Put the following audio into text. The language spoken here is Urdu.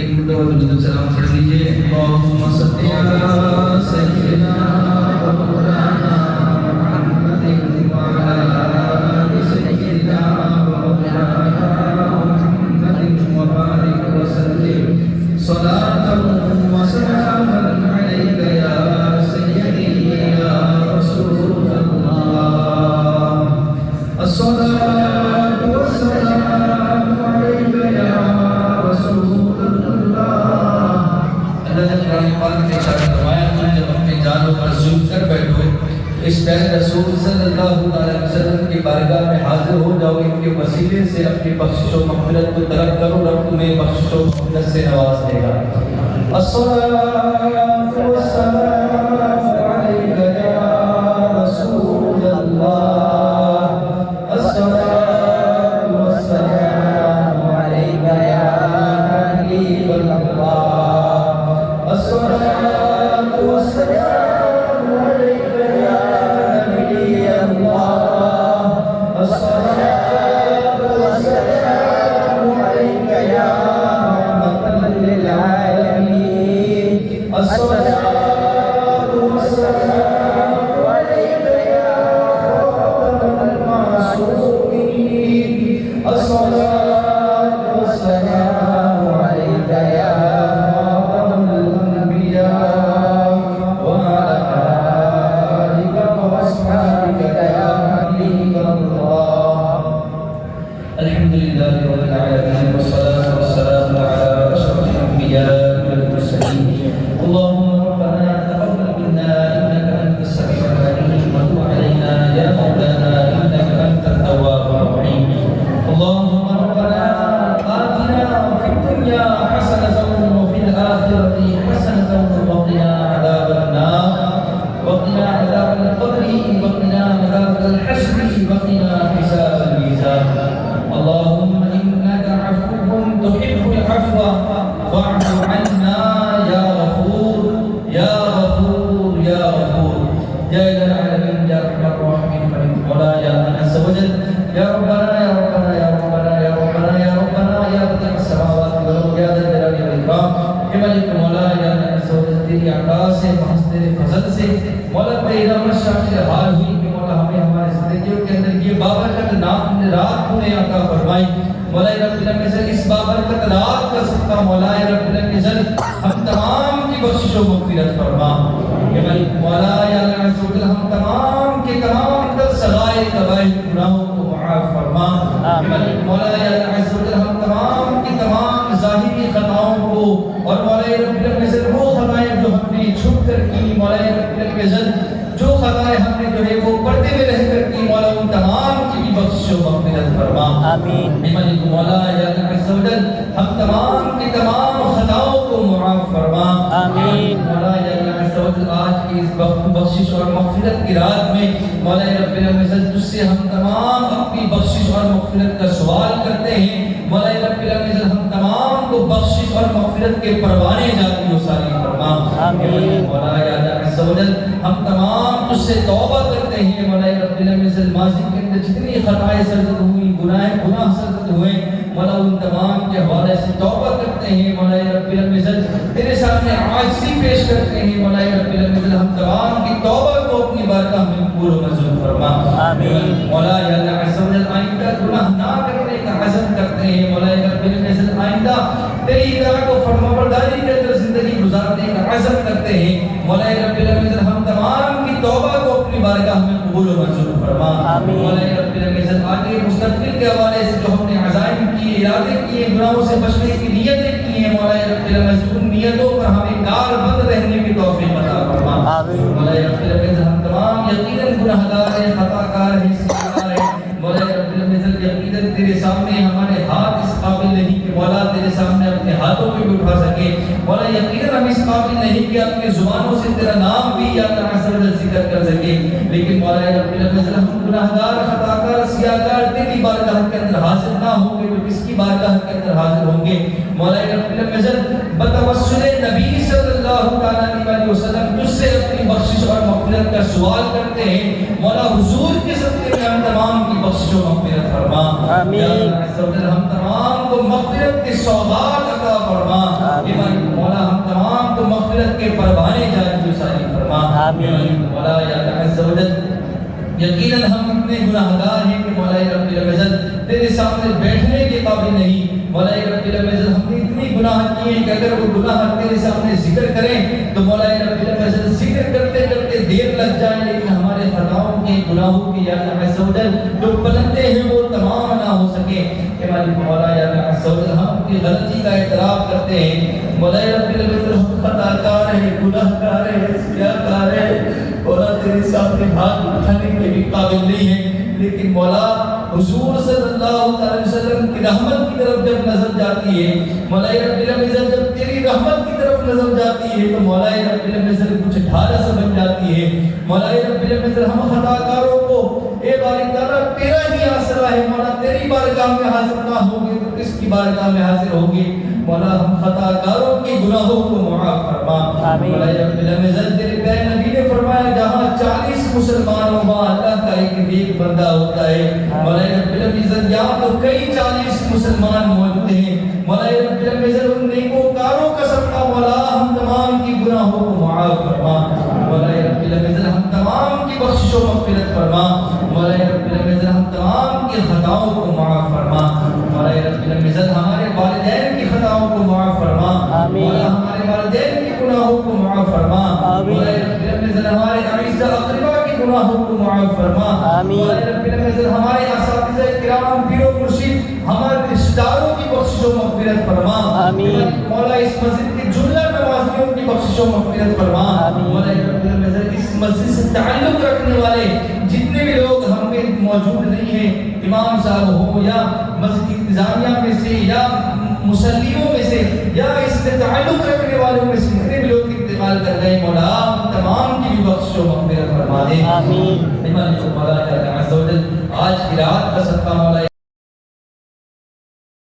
ایک مرتبہ سلام پڑھ لیجیے. اللہم صلی علی سیدنا و مولانا محمد وعلی آل سیدنا و مولانا محمد وبارک وسلم صلاة و سلاما علیک یا سیدی یا رسول اللہ. الصلاة والسلام علیک یا رسول اللہ. اللہ نے قرآن پاک میں ارشاد فرمایا تم جب اپنے جانوں پر ظلم کر بیٹھو اس ٹائم رسول صلی اللہ علیہ وسلم کی بارگاہ میں حاضر ہو جاؤ. ان کے وسیلے سے اپنی بخشش و مغفرت کو طلب کرو. رب تمہیں بخشش و مغفرت سے نواز دے گا. الصلاۃ والسلام علیک یا رسول اللہ. الصلاۃ والسلام علیک یا حبیب اللہ. الصلاۃ والسلام علیک یا نبی اللہ. الصلاۃ والسلام علیک یا رحمۃ للعالمین. الصلاۃ والسلام علیک یا خاتم المعصومین. الصلاۃ والسلام علیک یا خاتم الانبیاء وعلی آلک واصحابک یا حبیب اللہ. الحمدللہ رب العالمین والصلاۃ والسلام علی اشرف الانبیاء والمرسلین. اللهم ربنا تقبل منا انك انت السميع العليم وتب علينا يا مولانا انك انت التواب الرحيم. اللهم ربنا آتنا في الدنيا حسنة وفي الآخرة حسنة وقنا عذاب النار وقنا عذاب القبر وقنا عذاب الحشر وقنا حساب الميزان. اللهم إنك عفو تحب العفو فاعف عنا يا غفور يا غفور يا غفور يا إله العالمين يا أرحم الراحمين. مولاي يا من عز وجل يا ربنا يا ربنا يا ربنا يا ربنا يا ربنا يا بديع السماوات والأرض يا ذا الجلال والإكرام. يا ملك مولاي يا من عز وجل تیری عطا سے محض تیرے فضل سے مولا تیری رحمت شامل حال ہوئی کہ مولا ہمیں ہمارے زندگیوں کے اندر یہ بابرکت رات نے عطا فرمائی. مولا رب العزت اس بابرکت رات کا صدقہ مولا رب العزت ہم تمام کی بخشش و مغفرت فرما. یا ملک مولا یا اللہ عز و جل ہم تمام کے تمام تر صغائر کبائر گناہوں کو معاف فرما. یا ملک مولا یا اللہ عز و جل ہم تمام کی تمام ظاہری خطاؤں کو اور مولا رب العزت وہ خطائیں جو ہم نے چھپ کر کی مولا رب العزت جو خطائیں ہم نے جو ہے وہ پردے میں رہ کر کی مولا ان تمام کی بھی بخشش و مغفرت فرما. آمین. اے ملک مولا یا اللہ عز و جل ہم تمام کی تمام خطاؤں کو معاف فرما. آمین. مولا یا اللہ عز و جل آج کی اس بخشش اور مغفرت کی رات میں مولا رب العزت تجھ سے ہم تمام اپنی بخشش اور مغفرت کا سوال کرتے ہیں. مولا رب العزت ہم تمام کو بخشش اور مغفرت کے پروانے جاتی و ساری فرما. آمین. مولا یا اللہ عز و جل ہم تمام تجھ سے توبہ کرتے ہیں. مولا رب العزت ماضی کے اندر جتنی خطائیں سرزد ہوئی گناہ سرزد ہوئے مولا ان تمام کے حوالے سے توبہ کرتے ہیں. مولا رب العزت تیرے سامنے عاجزی پیش کرتے ہیں. مولا رب العزت ہم تمام کی توبہ کو اپنی بارگاہ میں قبول و منظور فرما. آمین. مولا یا اللہ عز و جل آئندہ گناہ نہ کرنے کا عزم کرتے ہیں. مولا رب العزت آئندہ تیری اطاعت و فرمانبرداری کے اندر زندگی گزارنے کا عزم کرتے ہیں. مولا رب العزت ہم تمام کی توبہ کو اپنی بارگاہ میں قبول و منظور فرما. مولا رب العزت آگے مستقبل کے حوالے سے جو ہم نے عزائم کیے ارادے کیے گناہوں سے بچنے کی نیتیں کی ہیں مولا رب العزت ان نیتوں پر ہمیں کاربند رہنے کی توفیق عطا فرما. مولا رب العزت ہم تمام یقیناً گناہگار ہیں خطا کار ہیں سیاہکار ہیں. مولا رب العزت یقیناً تیرے سامنے ہمارے ہاتھ اس قابل نہیں کہ مولا تیرے سامنے اپنے ہاتھوں پہ بھی اٹھا سکے. مولا یقیناً ہم اس قابل نہیں کہ اپنی زبانوں سے تیرا نام بھی یا اللہ عز و جل ذکر کر سکے. لیکن مولا رب العزت ہم گناہگار خطا کار سیاہکار تیری بارگاہ کے اندر حاضر نہ ہوں گے تو کس کی بارگاہ کے اندر حاضر ہوں گے. مولا رب العزت بتوسل نبی صلی اللہ علیہ وسلم تجھ سے اپنی بخشش اور مغفرت کا سوال کرتے ہیں. مولا حضور کے صدقے میں ہم تمام کی بخشش و مغفرت فرما آمین۔ یا اللہ عز و جل ہم تمام کو مغفرت کے سوغات عطا فرما اے مالک مولا ہم تمام کو مغفرت کے پروانے جاری ساری فرما آمین۔ اے مالک مولا یا اللہ عز و جل یقیناً ہم اتنے گناہگار ہیں کہ مولا رب العزت تیرے سامنے بیٹھنے کے قابل نہیں مولا رب العزت ہم نے اتنی گناہ کیے ہیں کہ اگر وہ گناہ تیرے سامنے ذکر کریں تو مولا رب العزت ذکر کرتے کرتے دیر لگ جائے لیکن ہمارے خطاؤں کے گناہوں کی یا اللہ عز و جل جو پلندے ہیں وہ تمام نہ ہو سکے کہ مالک مولا یا اللہ عز و جل ہم اپنی غلطی کا اعتراف کرتے ہیں مولا رب العزت ہم خطا کار ہیں گناہ کار ہیں سیاکار ہیں مولا تیرے سامنے ہاتھ اٹھانے کے بھی قابل نہیں ہے لیکن مولا حضور صلی اللہ علیہ وسلم کی رحمت کی طرف جب نظر جاتی ہے مولا رب العزت جب تیری رحمت کی طرف نظر جاتی ہے تو مولا رب العزت کچھ ڈھارس بن جاتی ہے مولا رب العزت ہم خطا کاروں کو اے باری تعالیٰ تیرا ہی آسرا ہے مولا تیری بارگاہ میں حاضر نہ ہوگے تو کس کی بارگاہ میں حاضر ہوگے مولا ہم خطا کاروں کی گناہوں کو معاف فرما مولا رب العزت تیرے پیارے نبی نے فرمایا جہاں 40 مسلمان ہوں وہاں اللہ کا ایک نیک بندہ ہوتا ہے مولا رب العزت یہاں تو کئی 40 مسلمان موجود ہیں مولا رب العزت ان نیکوکاروں کا صدقہ مولا ہم تمام کی گناہوں کو معاف فرما مولا رب العزت ہم تمام کی بخشش و مغفرت فرما مولا رب العزت ہم تمام کی خطاؤں کو معاف فرما مولا رب العزت ہمارے والدین کی خطاؤں کو معاف فرما مولا ہمارے والدین کی گناہوں کو معاف فرما مولا رب العزت ہمارے اعزاء اقربا کی گناہوں کو معاف فرما مولا رب العزت ہمارے اساتذہ کرام پیر و مرشد ہمارے رشتہ داروں کی بخشش و مغفرت فرما مولا اس مسجد کے جملہ نمازیوں کی بخشش و مغفرت فرما مولا رب العزت اس مسجد سے تعلق رکھنے والے جتنے بھی لوگ ہم میں موجود نہیں ہیں امام صاحب ہو یا مسجد انتظامیہ میں سے یا مصلیوں میں سے یا اس سے تعلق رکھنے والوں میں سے جتنے بھی لوگ انتقال کر گئے مولا ہم تمام کی بھی بخشش و مغفرت فرما دے آمین۔ مولا عز و جل آج کی رات کا صدقہ مولا